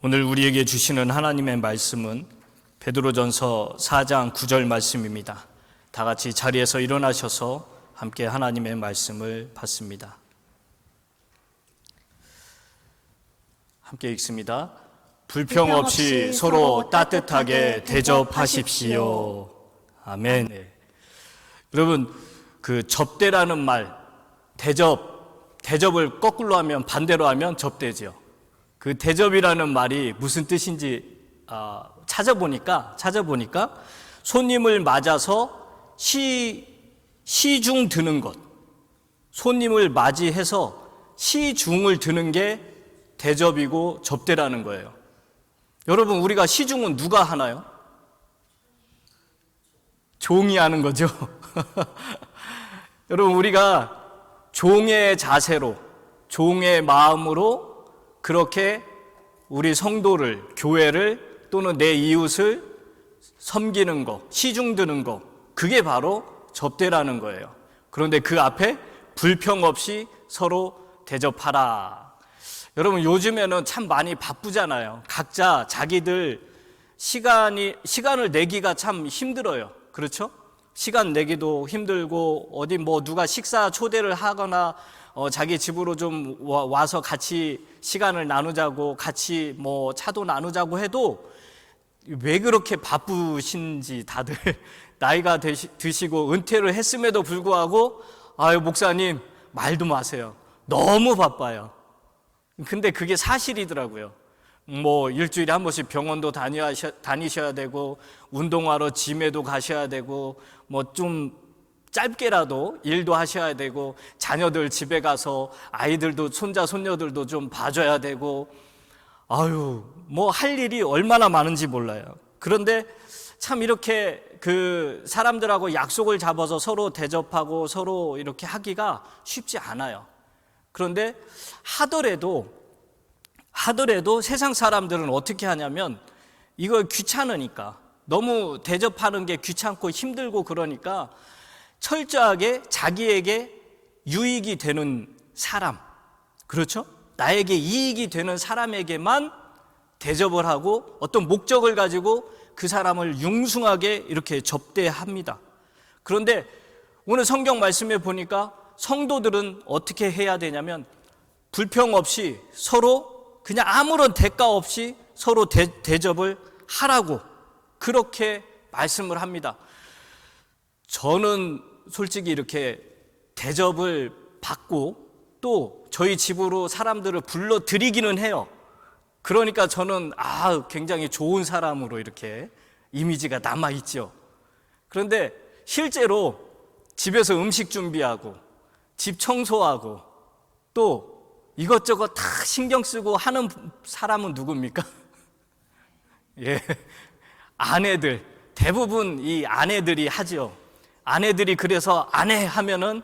오늘 우리에게 주시는 하나님의 말씀은 베드로전서 4장 9절 말씀입니다. 다 같이 자리에서 일어나셔서 함께 하나님의 말씀을 받습니다. 함께 읽습니다. 불평 없이 서로 따뜻하게 대접하십시오. 아멘. 네. 여러분, 그 접대라는 말, 대접을 거꾸로 하면, 반대로 하면 접대죠. 그 대접이라는 말이 무슨 뜻인지 찾아보니까 손님을 맞아서 시중 드는 것, 손님을 맞이해서 시중을 드는 게 대접이고 접대라는 거예요. 여러분, 우리가 시중은 누가 하나요? 종이 하는 거죠. 여러분, 우리가 종의 자세로, 종의 마음으로 그렇게 우리 성도를, 교회를 또는 내 이웃을 섬기는 거, 시중 드는 거, 그게 바로 접대라는 거예요. 그런데 그 앞에 불평 없이 서로 대접하라. 여러분, 요즘에는 참 많이 바쁘잖아요. 각자 자기들 시간을 내기가 참 힘들어요. 그렇죠? 시간 내기도 힘들고, 어디 누가 식사 초대를 하거나 자기 집으로 좀 와서 같이 시간을 나누자고, 같이 차도 나누자고 해도 왜 그렇게 바쁘신지 다들 나이가 드시고 은퇴를 했음에도 불구하고, 아유, 목사님, 말도 마세요. 너무 바빠요. 근데 그게 사실이더라고요. 일주일에 한 번씩 병원도 다니셔야 되고, 운동하러 짐에도 가셔야 되고, 좀 짧게라도 일도 하셔야 되고, 자녀들 집에 가서 아이들도, 손자, 손녀들도 좀 봐줘야 되고, 할 일이 얼마나 많은지 몰라요. 그런데 참 이렇게 그 사람들하고 약속을 잡아서 서로 대접하고 서로 이렇게 하기가 쉽지 않아요. 그런데 하더라도 세상 사람들은 어떻게 하냐면, 이거 귀찮으니까, 너무 대접하는 게 귀찮고 힘들고 그러니까 철저하게 자기에게 유익이 되는 사람, 그렇죠? 나에게 이익이 되는 사람에게만 대접을 하고 어떤 목적을 가지고 그 사람을 융숭하게 이렇게 접대합니다. 그런데 오늘 성경 말씀에 보니까 성도들은 어떻게 해야 되냐면, 불평 없이 서로 그냥 아무런 대가 없이 서로 대접을 하라고 그렇게 말씀을 합니다. 저는 솔직히 이렇게 대접을 받고 또 저희 집으로 사람들을 불러들이기는 해요. 그러니까 저는 굉장히 좋은 사람으로 이렇게 이미지가 남아있죠. 그런데 실제로 집에서 음식 준비하고 집 청소하고 또 이것저것 다 신경 쓰고 하는 사람은 누굽니까? 예, 아내들, 대부분 이 아내들이 하죠. 아내들이 그래서 아내 하면은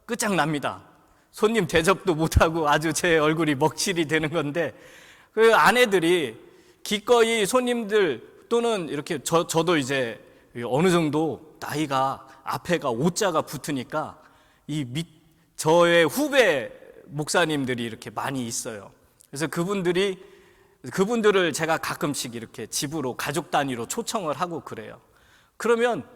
끝장납니다. 손님 대접도 못하고 아주 제 얼굴이 먹칠이 되는 건데, 그 아내들이 기꺼이 손님들 또는 이렇게 저도 이제 어느 정도 나이가 앞에가 오자가 붙으니까 저의 후배 목사님들이 이렇게 많이 있어요. 그래서 그분들을 제가 가끔씩 이렇게 집으로 가족 단위로 초청을 하고 그래요. 그러면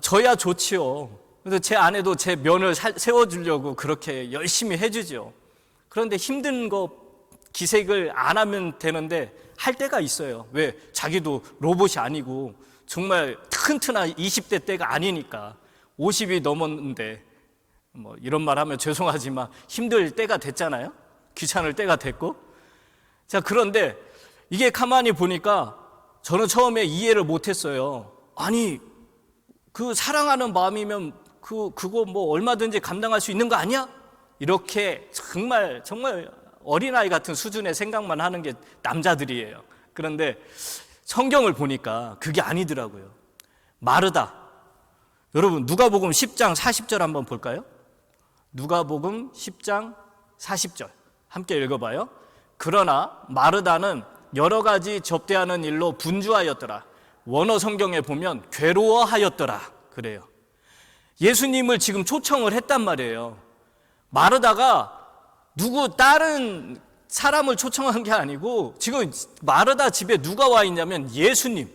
저야 좋지요. 그래서 제 아내도 제 면을 세워주려고 그렇게 열심히 해주죠. 그런데 힘든 거 기색을 안 하면 되는데 할 때가 있어요. 왜? 자기도 로봇이 아니고 정말 튼튼한 20대 때가 아니니까, 50이 넘었는데 이런 말 하면 죄송하지만 힘들 때가 됐잖아요. 귀찮을 때가 됐고. 자, 그런데 이게 가만히 보니까 저는 처음에 이해를 못했어요. 아니, 그 사랑하는 마음이면 그거 얼마든지 감당할 수 있는 거 아니야? 이렇게 정말 어린아이 같은 수준의 생각만 하는 게 남자들이에요. 그런데 성경을 보니까 그게 아니더라고요. 마르다. 여러분, 누가복음 10장 40절 한번 볼까요? 누가복음 10장 40절 함께 읽어봐요. 그러나 마르다는 여러 가지 접대하는 일로 분주하였더라. 원어 성경에 보면 괴로워하였더라 그래요. 예수님을 지금 초청을 했단 말이에요. 마르다가 다른 사람을 초청한 게 아니고 지금 마르다 집에 누가 와 있냐면 예수님,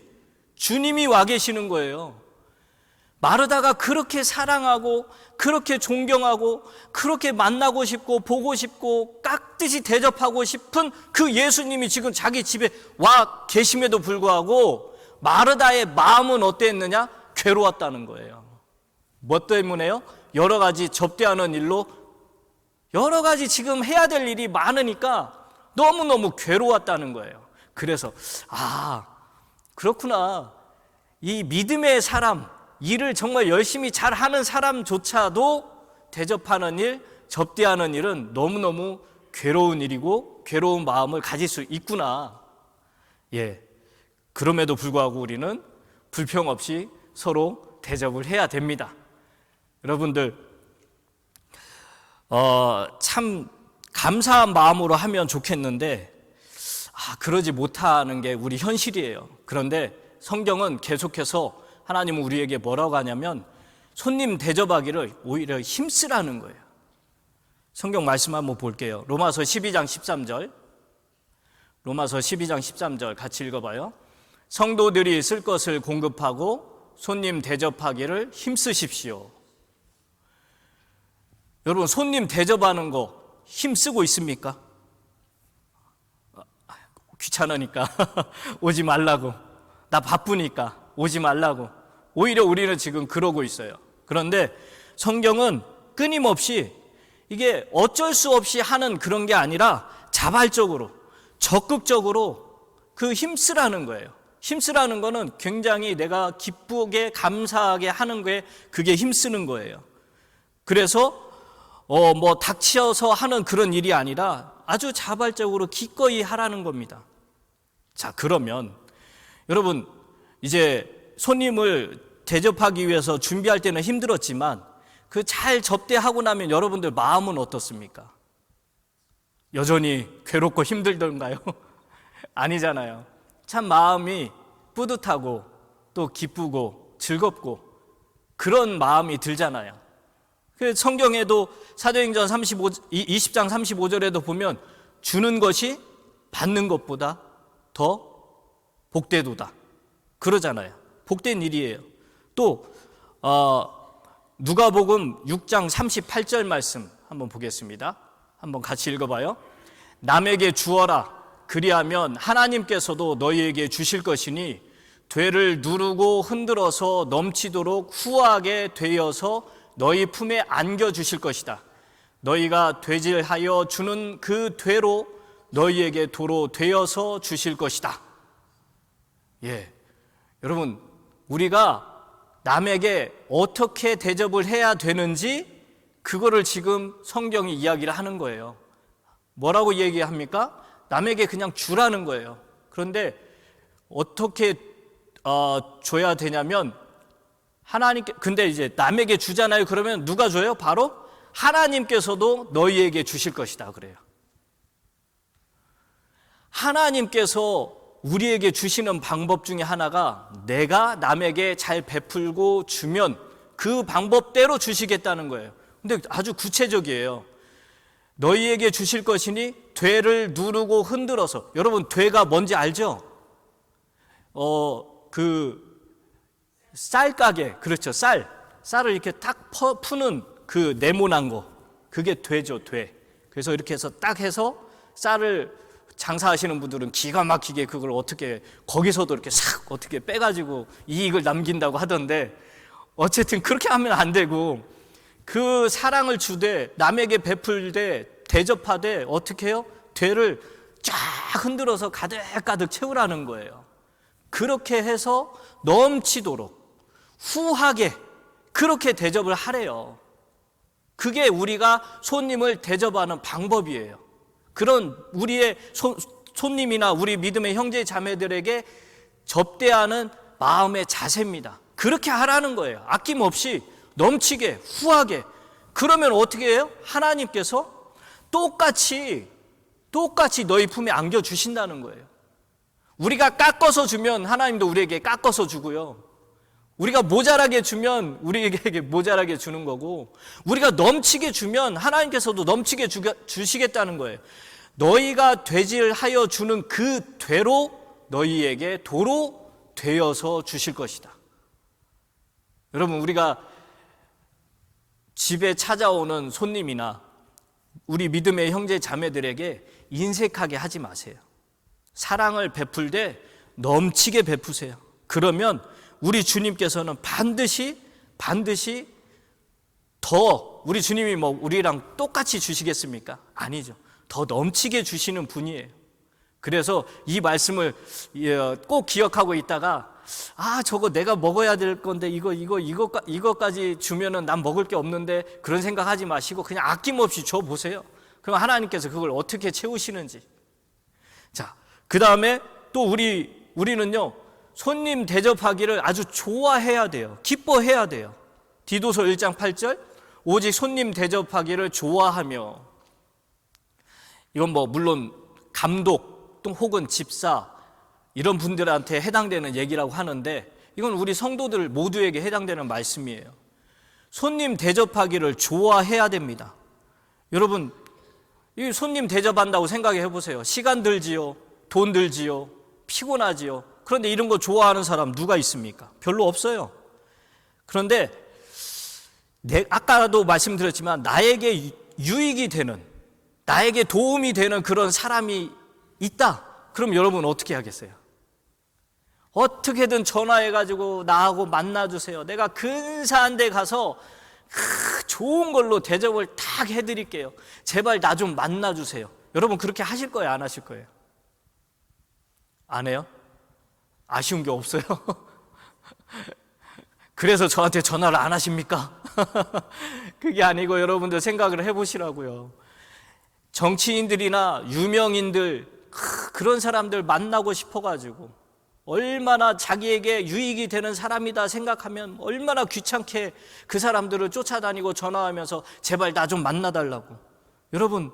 주님이 와 계시는 거예요. 마르다가 그렇게 사랑하고 그렇게 존경하고 그렇게 만나고 싶고 보고 싶고 깍듯이 대접하고 싶은 그 예수님이 지금 자기 집에 와 계심에도 불구하고 마르다의 마음은 어땠느냐? 괴로웠다는 거예요. 뭐 때문에요? 여러 가지 접대하는 일로 여러 가지 지금 해야 될 일이 많으니까 너무너무 괴로웠다는 거예요. 그래서 그렇구나. 이 믿음의 사람, 일을 정말 열심히 잘하는 사람조차도 대접하는 일, 접대하는 일은 너무너무 괴로운 일이고 괴로운 마음을 가질 수 있구나. 그럼에도 불구하고 우리는 불평 없이 서로 대접을 해야 됩니다. 여러분들 참 감사한 마음으로 하면 좋겠는데 그러지 못하는 게 우리 현실이에요. 그런데 성경은 계속해서 하나님은 우리에게 뭐라고 하냐면 손님 대접하기를 오히려 힘쓰라는 거예요. 성경 말씀 한번 볼게요. 로마서 12장 13절. 로마서 12장 13절 같이 읽어봐요. 성도들이 쓸 것을 공급하고 손님 대접하기를 힘쓰십시오. 여러분, 손님 대접하는 거 힘쓰고 있습니까? 귀찮으니까 오지 말라고, 나 바쁘니까 오지 말라고. 오히려 우리는 지금 그러고 있어요. 그런데 성경은 끊임없이 이게 어쩔 수 없이 하는 그런 게 아니라 자발적으로, 적극적으로 그 힘쓰라는 거예요. 힘쓰라는 거는 굉장히 내가 기쁘게 감사하게 하는 거에 그게 힘쓰는 거예요. 그래서 닥치어서 하는 그런 일이 아니라 아주 자발적으로 기꺼이 하라는 겁니다. 자, 그러면 여러분, 이제 손님을 대접하기 위해서 준비할 때는 힘들었지만 그 잘 접대하고 나면 여러분들 마음은 어떻습니까? 여전히 괴롭고 힘들던가요? 아니잖아요. 참 마음이 뿌듯하고 또 기쁘고 즐겁고 그런 마음이 들잖아요. 성경에도 사도행전 20장 35절에도 보면 주는 것이 받는 것보다 더 복되도다 그러잖아요. 복된 일이에요. 또 누가복음 6장 38절 말씀 한번 보겠습니다. 한번 같이 읽어봐요. 남에게 주어라. 그리하면 하나님께서도 너희에게 주실 것이니 되를 누르고 흔들어서 넘치도록 후하게 되어서 너희 품에 안겨주실 것이다. 너희가 되질하여 주는 그 되로 너희에게 도로 되어서 주실 것이다. 여러분, 우리가 남에게 어떻게 대접을 해야 되는지 그거를 지금 성경이 이야기를 하는 거예요. 뭐라고 얘기합니까? 남에게 그냥 주라는 거예요. 그런데 어떻게 줘야 되냐면 근데 이제 남에게 주잖아요. 그러면 누가 줘요? 바로 하나님께서도 너희에게 주실 것이다 그래요. 하나님께서 우리에게 주시는 방법 중에 하나가 내가 남에게 잘 베풀고 주면 그 방법대로 주시겠다는 거예요. 근데 아주 구체적이에요. 너희에게 주실 것이니 되를 누르고 흔들어서. 여러분, 되가 뭔지 알죠? 쌀 가게, 그렇죠. 쌀을 이렇게 딱 푸는 그 네모난 거, 그게 되죠, 돼. 그래서 이렇게 해서 딱 해서 쌀을 장사하시는 분들은 기가 막히게 그걸 어떻게 거기서도 이렇게 싹 어떻게 빼가지고 이익을 남긴다고 하던데, 어쨌든 그렇게 하면 안 되고 그 사랑을 주되 남에게 베풀되 대접하되 어떻게 해요? 되를 쫙 흔들어서 가득가득 채우라는 거예요. 그렇게 해서 넘치도록 후하게 그렇게 대접을 하래요. 그게 우리가 손님을 대접하는 방법이에요. 그런 우리의 손님이나 우리 믿음의 형제 자매들에게 접대하는 마음의 자세입니다. 그렇게 하라는 거예요. 아낌없이 넘치게 후하게. 그러면 어떻게 해요? 하나님께서 똑같이 너희 품에 안겨주신다는 거예요. 우리가 깎아서 주면 하나님도 우리에게 깎아서 주고요. 우리가 모자라게 주면 우리에게 모자라게 주는 거고, 우리가 넘치게 주면 하나님께서도 넘치게 주시겠다는 거예요. 너희가 되질하여 주는 그 되로 너희에게 도로 되어서 주실 것이다. 여러분, 우리가 집에 찾아오는 손님이나 우리 믿음의 형제 자매들에게 인색하게 하지 마세요. 사랑을 베풀 때 넘치게 베푸세요. 그러면 우리 주님께서는 반드시 더, 우리 주님이 뭐 우리랑 똑같이 주시겠습니까? 아니죠. 더 넘치게 주시는 분이에요. 그래서 이 말씀을 꼭 기억하고 있다가 저거 내가 먹어야 될 건데 이거까지 주면은 난 먹을 게 없는데, 그런 생각하지 마시고 그냥 아낌없이 줘 보세요. 그럼 하나님께서 그걸 어떻게 채우시는지. 자, 그 다음에 또 우리는요, 손님 대접하기를 아주 좋아해야 돼요. 기뻐해야 돼요. 디도서 1장 8절, 오직 손님 대접하기를 좋아하며. 이건 뭐 물론 감독 또 혹은 집사 이런 분들한테 해당되는 얘기라고 하는데, 이건 우리 성도들 모두에게 해당되는 말씀이에요. 손님 대접하기를 좋아해야 됩니다. 여러분, 이 손님 대접한다고 생각해 보세요. 시간 들지요, 돈 들지요, 피곤하지요. 그런데 이런 거 좋아하는 사람 누가 있습니까? 별로 없어요. 그런데 아까도 말씀드렸지만 나에게 유익이 되는, 나에게 도움이 되는 그런 사람이 있다. 그럼 여러분 어떻게 하겠어요? 어떻게든 전화해가지고 나하고 만나주세요. 내가 근사한 데 가서 좋은 걸로 대접을 딱 해드릴게요. 제발 나 좀 만나주세요. 여러분 그렇게 하실 거예요, 안 하실 거예요? 안 해요? 아쉬운 게 없어요? 그래서 저한테 전화를 안 하십니까? 그게 아니고 여러분들 생각을 해보시라고요. 정치인들이나 유명인들, 그런 사람들 만나고 싶어가지고 얼마나 자기에게 유익이 되는 사람이다 생각하면 얼마나 귀찮게 그 사람들을 쫓아다니고 전화하면서 제발 나 좀 만나달라고. 여러분,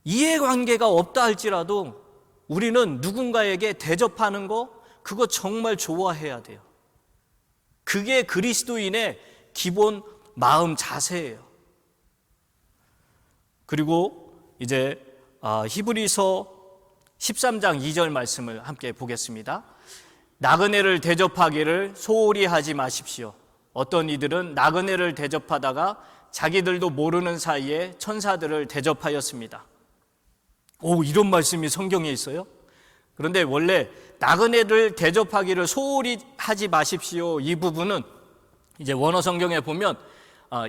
이해관계가 없다 할지라도 우리는 누군가에게 대접하는 거, 그거 정말 좋아해야 돼요. 그게 그리스도인의 기본 마음 자세예요. 그리고 이제 히브리서 13장 2절 말씀을 함께 보겠습니다. 나그네를 대접하기를 소홀히 하지 마십시오. 어떤 이들은 나그네를 대접하다가 자기들도 모르는 사이에 천사들을 대접하였습니다. 이런 말씀이 성경에 있어요? 그런데 원래 나그네를 대접하기를 소홀히 하지 마십시오, 이 부분은 이제 원어 성경에 보면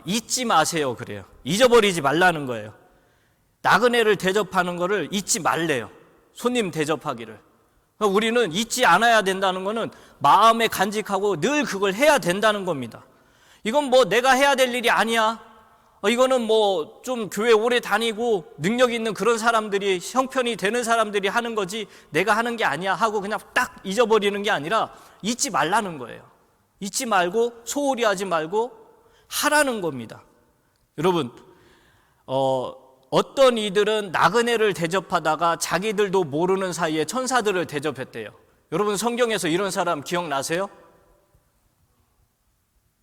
잊지 마세요 그래요. 잊어버리지 말라는 거예요. 나그네를 대접하는 거를 잊지 말래요. 손님 대접하기를. 우리는 잊지 않아야 된다는 거는 마음에 간직하고 늘 그걸 해야 된다는 겁니다. 이건 뭐 내가 해야 될 일이 아니야. 이거는 뭐 좀 교회 오래 다니고 능력 있는 그런 사람들이, 형편이 되는 사람들이 하는 거지 내가 하는 게 아니야 하고 그냥 딱 잊어버리는 게 아니라 잊지 말라는 거예요. 잊지 말고 소홀히 하지 말고 하라는 겁니다. 여러분, 어떤 이들은 나그네를 대접하다가 자기들도 모르는 사이에 천사들을 대접했대요. 여러분 성경에서 이런 사람 기억나세요?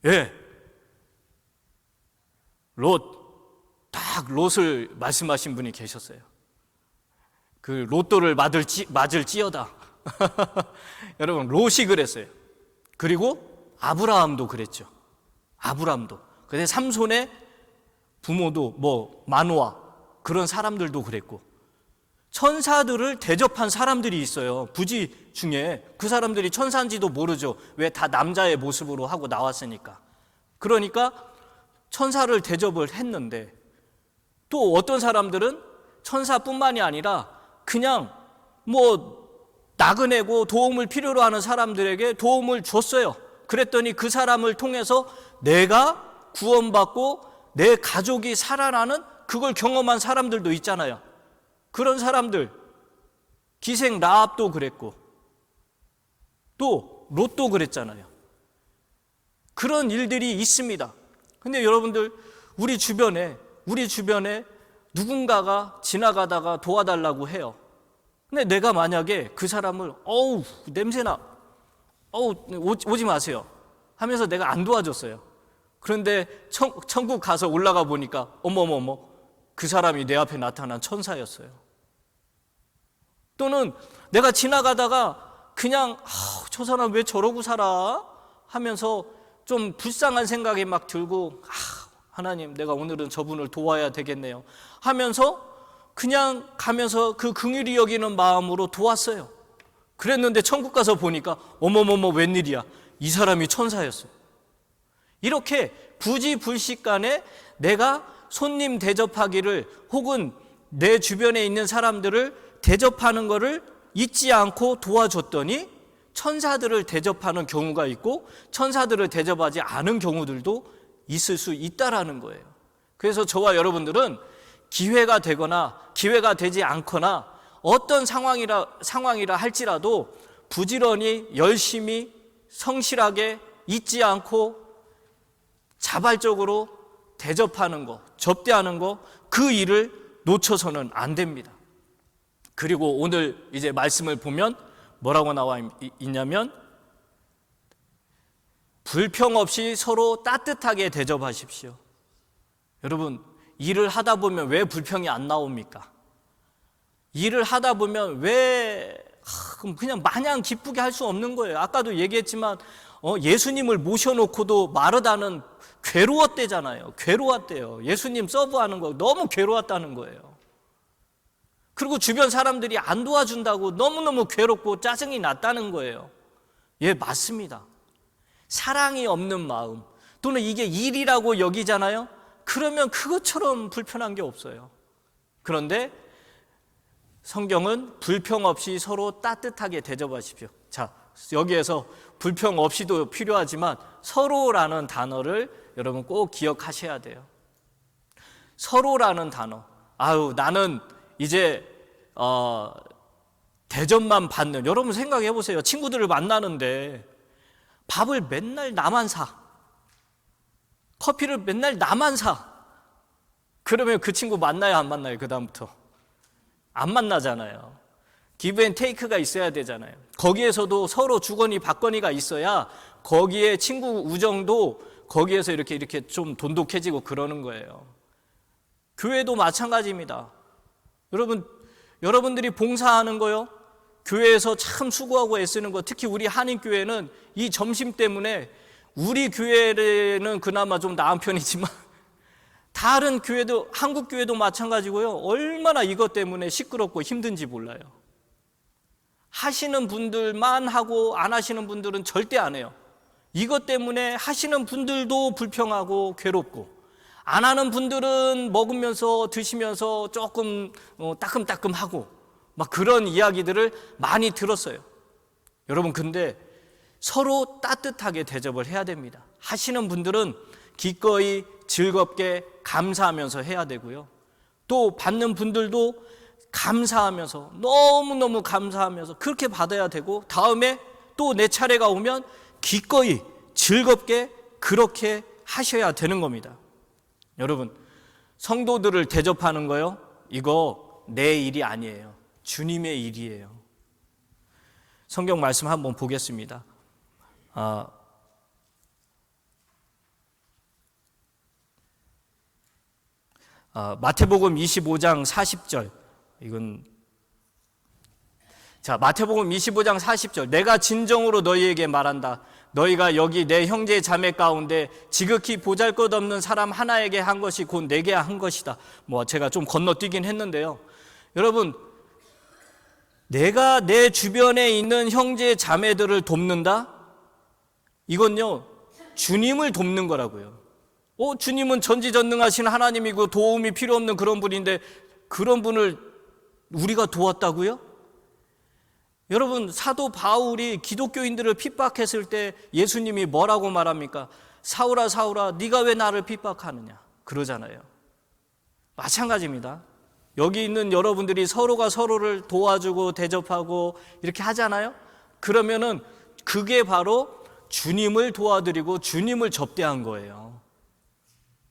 예. 롯을 말씀하신 분이 계셨어요. 그 로또를 맞을지어다. 여러분 롯이 그랬어요. 그리고 아브라함도 그랬죠. 아브라함도. 근데 삼손의 부모도 뭐 마노아, 그런 사람들도 그랬고, 천사들을 대접한 사람들이 있어요. 부지 중에. 그 사람들이 천사인지도 모르죠. 왜? 다 남자의 모습으로 하고 나왔으니까. 그러니까 천사를 대접을 했는데, 또 어떤 사람들은 천사뿐만이 아니라 그냥 뭐 나그네고 도움을 필요로 하는 사람들에게 도움을 줬어요. 그랬더니 그 사람을 통해서 내가 구원받고 내 가족이 살아나는 그걸 경험한 사람들도 있잖아요. 그런 사람들, 기생 라합도 그랬고 또 롯도 그랬잖아요. 그런 일들이 있습니다. 근데 여러분들, 우리 주변에 누군가가 지나가다가 도와달라고 해요. 근데 내가 만약에 그 사람을 냄새나, 오지 마세요 하면서 내가 안 도와줬어요. 그런데 천국 가서 올라가 보니까 어머머머, 그 사람이 내 앞에 나타난 천사였어요. 또는 내가 지나가다가 그냥 저 사람 왜 저러고 살아? 하면서 좀 불쌍한 생각이 막 들고 하나님 내가 오늘은 저분을 도와야 되겠네요 하면서 그냥 가면서 그 긍휼히 여기는 마음으로 도왔어요. 그랬는데 천국 가서 보니까 어머머머 웬일이야, 이 사람이 천사였어요. 이렇게 부지불식간에 내가 손님 대접하기를 혹은 내 주변에 있는 사람들을 대접하는 것을 잊지 않고 도와줬더니 천사들을 대접하는 경우가 있고 천사들을 대접하지 않은 경우들도 있을 수 있다라는 거예요. 그래서 저와 여러분들은 기회가 되거나 기회가 되지 않거나 어떤 상황이라 할지라도 부지런히 열심히 성실하게 잊지 않고 자발적으로 대접하는 거, 접대하는 거, 그 일을 놓쳐서는 안 됩니다. 그리고 오늘 이제 말씀을 보면 뭐라고 나와 있냐면 불평 없이 서로 따뜻하게 대접하십시오. 여러분, 일을 하다 보면 왜 불평이 안 나옵니까? 일을 하다 보면 왜 그냥 마냥 기쁘게 할 수 없는 거예요. 아까도 얘기했지만 예수님을 모셔놓고도 마르다는 괴로웠대잖아요. 괴로웠대요. 예수님 서브하는 거 너무 괴로웠다는 거예요. 그리고 주변 사람들이 안 도와준다고 너무너무 괴롭고 짜증이 났다는 거예요. 예, 맞습니다. 사랑이 없는 마음 또는 이게 일이라고 여기잖아요. 그러면 그것처럼 불편한 게 없어요. 그런데 성경은 불평 없이 서로 따뜻하게 대접하십시오. 자, 여기에서 불평 없이도 필요하지만 서로라는 단어를 여러분 꼭 기억하셔야 돼요. 서로라는 단어. 나는 이제 대접만 받는, 여러분 생각해 보세요. 친구들을 만나는데 밥을 맨날 나만 사, 커피를 맨날 나만 사. 그러면 그 친구 만나요, 안 만나요? 그 다음부터 안 만나잖아요. 기브 앤 테이크가 있어야 되잖아요. 거기에서도 서로 주거니 받거니가 있어야 거기에 친구 우정도 거기에서 이렇게 좀 돈독해지고 그러는 거예요. 교회도 마찬가지입니다. 여러분들이 봉사하는 거요, 교회에서 참 수고하고 애쓰는 거, 특히 우리 한인교회는 이 점심 때문에, 우리 교회는 그나마 좀 나은 편이지만 다른 교회도, 한국 교회도 마찬가지고요, 얼마나 이것 때문에 시끄럽고 힘든지 몰라요. 하시는 분들만 하고 안 하시는 분들은 절대 안 해요. 이것 때문에 하시는 분들도 불평하고 괴롭고, 안 하는 분들은 먹으면서 드시면서 조금 따끔따끔하고 막 그런 이야기들을 많이 들었어요. 여러분, 근데 서로 따뜻하게 대접을 해야 됩니다. 하시는 분들은 기꺼이 즐겁게 감사하면서 해야 되고요, 또 받는 분들도 감사하면서, 너무너무 감사하면서 그렇게 받아야 되고, 다음에 또 내 차례가 오면 기꺼이 즐겁게 그렇게 하셔야 되는 겁니다. 여러분, 성도들을 대접하는 거요, 이거 내 일이 아니에요. 주님의 일이에요. 성경 말씀 한번 보겠습니다. 마태복음 25장 40절. 마태복음 25장 40절. 내가 진정으로 너희에게 말한다. 너희가 여기 내 형제 자매 가운데 지극히 보잘것없는 사람 하나에게 한 것이 곧 내게 한 것이다. 제가 좀 건너뛰긴 했는데요. 여러분, 내가 내 주변에 있는 형제 자매들을 돕는다? 이건요, 주님을 돕는 거라고요. 주님은 전지전능하신 하나님이고 도움이 필요 없는 그런 분인데 그런 분을 우리가 도왔다고요? 여러분, 사도 바울이 기독교인들을 핍박했을 때 예수님이 뭐라고 말합니까? 사울아 사울아 네가 왜 나를 핍박하느냐 그러잖아요. 마찬가지입니다. 여기 있는 여러분들이 서로가 서로를 도와주고 대접하고 이렇게 하잖아요. 그러면은 그게 바로 주님을 도와드리고 주님을 접대한 거예요.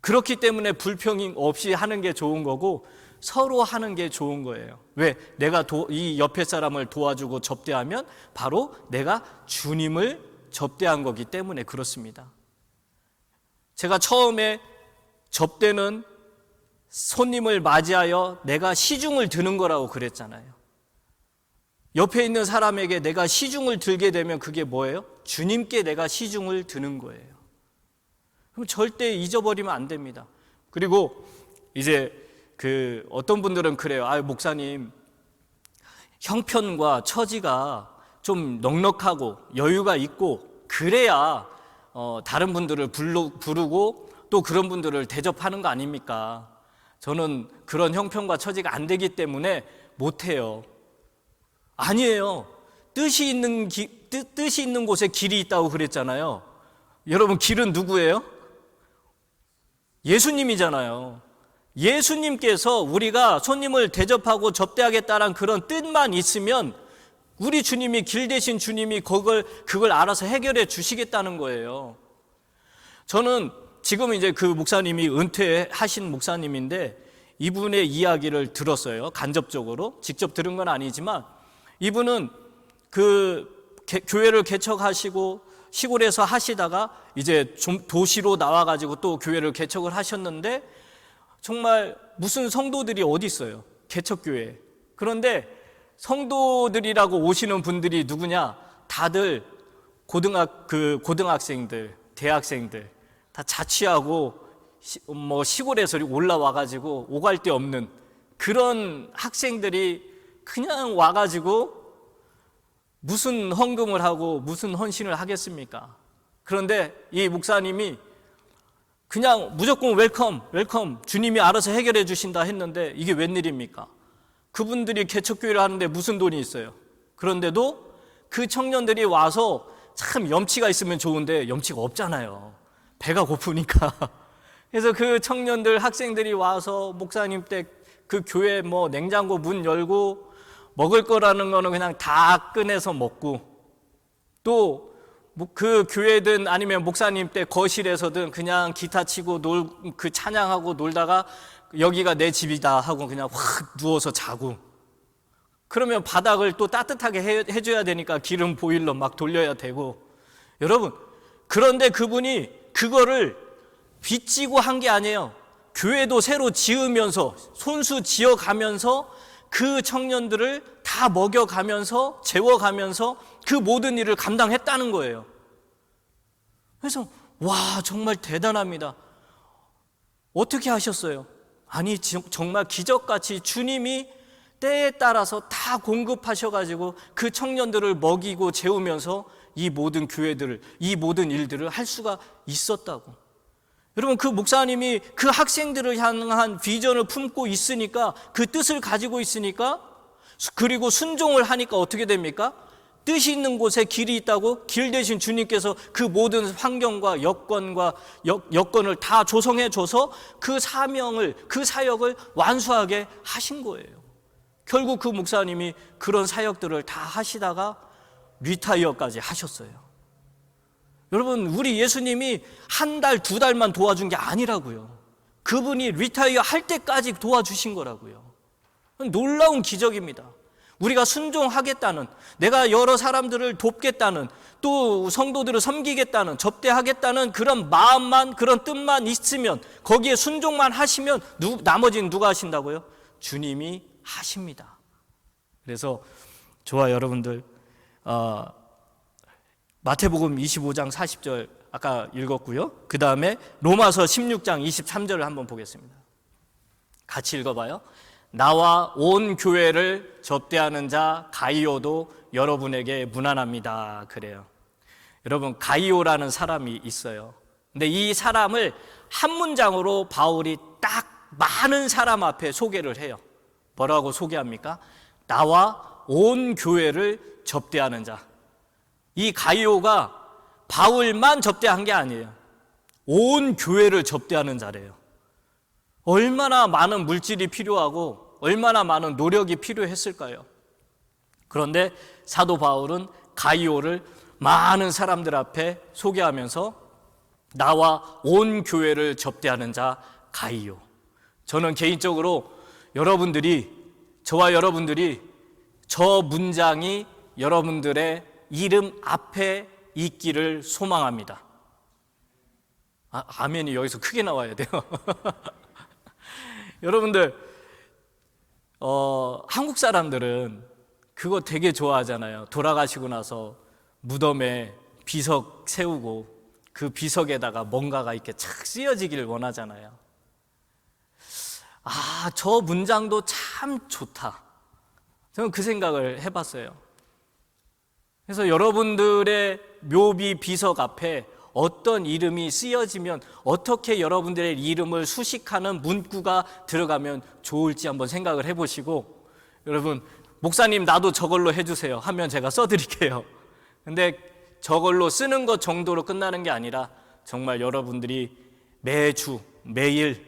그렇기 때문에 불평이 없이 하는 게 좋은 거고 서로 하는 게 좋은 거예요. 왜? 내가 이 옆에 사람을 도와주고 접대하면 바로 내가 주님을 접대한 거기 때문에 그렇습니다. 제가 처음에 접대는 손님을 맞이하여 내가 시중을 드는 거라고 그랬잖아요. 옆에 있는 사람에게 내가 시중을 들게 되면 그게 뭐예요? 주님께 내가 시중을 드는 거예요. 그럼 절대 잊어버리면 안 됩니다. 그리고 이제 어떤 분들은 그래요. 목사님, 형편과 처지가 좀 넉넉하고 여유가 있고 그래야 다른 분들을 부르고 또 그런 분들을 대접하는 거 아닙니까? 저는 그런 형편과 처지가 안 되기 때문에 못해요. 아니에요. 뜻이 있는 곳에 길이 있다고 그랬잖아요. 여러분, 길은 누구예요? 예수님이잖아요. 예수님께서 우리가 손님을 대접하고 접대하겠다는 그런 뜻만 있으면 우리 주님이, 길 대신 주님이 그걸 알아서 해결해 주시겠다는 거예요. 저는 지금 이제 그 목사님이 은퇴하신 목사님인데 이분의 이야기를 들었어요. 간접적으로. 직접 들은 건 아니지만 이분은 교회를 개척하시고 시골에서 하시다가 이제 좀 도시로 나와가지고 또 교회를 개척을 하셨는데 정말 무슨 성도들이 어디 있어요? 개척교회. 그런데 성도들이라고 오시는 분들이 누구냐? 다들 고등학생들, 대학생들 다 자취하고 시골에서 올라와가지고 오갈 데 없는 그런 학생들이 그냥 와가지고 무슨 헌금을 하고 무슨 헌신을 하겠습니까? 그런데 이 목사님이 그냥 무조건 웰컴, 주님이 알아서 해결해 주신다 했는데 이게 웬일입니까? 그분들이 개척교회를 하는데 무슨 돈이 있어요? 그런데도 그 청년들이 와서 참 염치가 있으면 좋은데 염치가 없잖아요. 배가 고프니까. 그래서 그 청년들, 학생들이 와서 목사님 댁 그 교회 냉장고 문 열고 먹을 거라는 거는 그냥 다 꺼내서 먹고 또 그 교회든 아니면 목사님 때 거실에서든 그냥 기타 치고 찬양하고 놀다가 여기가 내 집이다 하고 그냥 확 누워서 자고, 그러면 바닥을 또 따뜻하게 해줘야 되니까 기름 보일러 막 돌려야 되고. 여러분, 그런데 그분이 그거를 빚지고 한 게 아니에요. 교회도 새로 지으면서 손수 지어가면서 그 청년들을 다 먹여가면서 재워가면서 그 모든 일을 감당했다는 거예요. 그래서 와, 정말 대단합니다. 어떻게 하셨어요? 아니, 정말 기적같이 주님이 때에 따라서 다 공급하셔가지고 그 청년들을 먹이고 재우면서 이 모든 교회들을, 이 모든 일들을 할 수가 있었다고. 여러분, 그 목사님이 그 학생들을 향한 비전을 품고 있으니까, 그 뜻을 가지고 있으니까, 그리고 순종을 하니까 어떻게 됩니까? 뜻이 있는 곳에 길이 있다고 길 대신 주님께서 그 모든 환경과 여건을 다 조성해 줘서 그 사명을, 그 사역을 완수하게 하신 거예요. 결국 그 목사님이 그런 사역들을 다 하시다가 리타이어까지 하셨어요. 여러분, 우리 예수님이 한 달, 두 달만 도와준 게 아니라고요. 그분이 리타이어 할 때까지 도와주신 거라고요. 놀라운 기적입니다. 우리가 순종하겠다는, 내가 여러 사람들을 돕겠다는, 또 성도들을 섬기겠다는, 접대하겠다는 그런 마음만, 그런 뜻만 있으면, 거기에 순종만 하시면 나머지는 누가 하신다고요? 주님이 하십니다. 그래서 저와 여러분들, 마태복음 25장 40절 아까 읽었고요. 그 다음에 로마서 16장 23절을 한번 보겠습니다. 같이 읽어봐요. 나와 온 교회를 접대하는 자 가이오도 여러분에게 문안합니다. 그래요. 여러분, 가이오라는 사람이 있어요. 근데 이 사람을 한 문장으로 바울이 딱 많은 사람 앞에 소개를 해요. 뭐라고 소개합니까? 나와 온 교회를 접대하는 자. 이 가이오가 바울만 접대한 게 아니에요. 온 교회를 접대하는 자래요. 얼마나 많은 물질이 필요하고 얼마나 많은 노력이 필요했을까요? 그런데 사도 바울은 가이오를 많은 사람들 앞에 소개하면서 나와 온 교회를 접대하는 자 가이오. 저는 개인적으로 저와 여러분들이 저 문장이 여러분들의 이름 앞에 있기를 소망합니다. 아멘이 여기서 크게 나와야 돼요. 여러분들 한국 사람들은 그거 되게 좋아하잖아요. 돌아가시고 나서 무덤에 비석 세우고 그 비석에다가 뭔가가 이렇게 착 쓰여지기를 원하잖아요. 아, 저 문장도 참 좋다. 저는 그 생각을 해봤어요. 그래서 여러분들의 묘비 비석 앞에 어떤 이름이 쓰여지면 어떻게 여러분들의 이름을 수식하는 문구가 들어가면 좋을지 한번 생각을 해보시고, 여러분, 목사님 나도 저걸로 해주세요 하면 제가 써드릴게요. 근데 저걸로 쓰는 것 정도로 끝나는 게 아니라 정말 여러분들이 매주 매일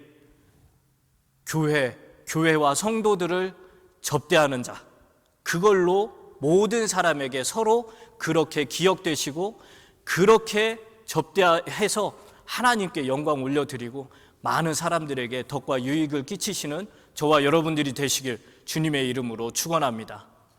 교회와 성도들을 접대하는 자, 그걸로 모든 사람에게 서로 그렇게 기억되시고 그렇게 접대해서 하나님께 영광 올려드리고 많은 사람들에게 덕과 유익을 끼치시는 저와 여러분들이 되시길 주님의 이름으로 축원합니다.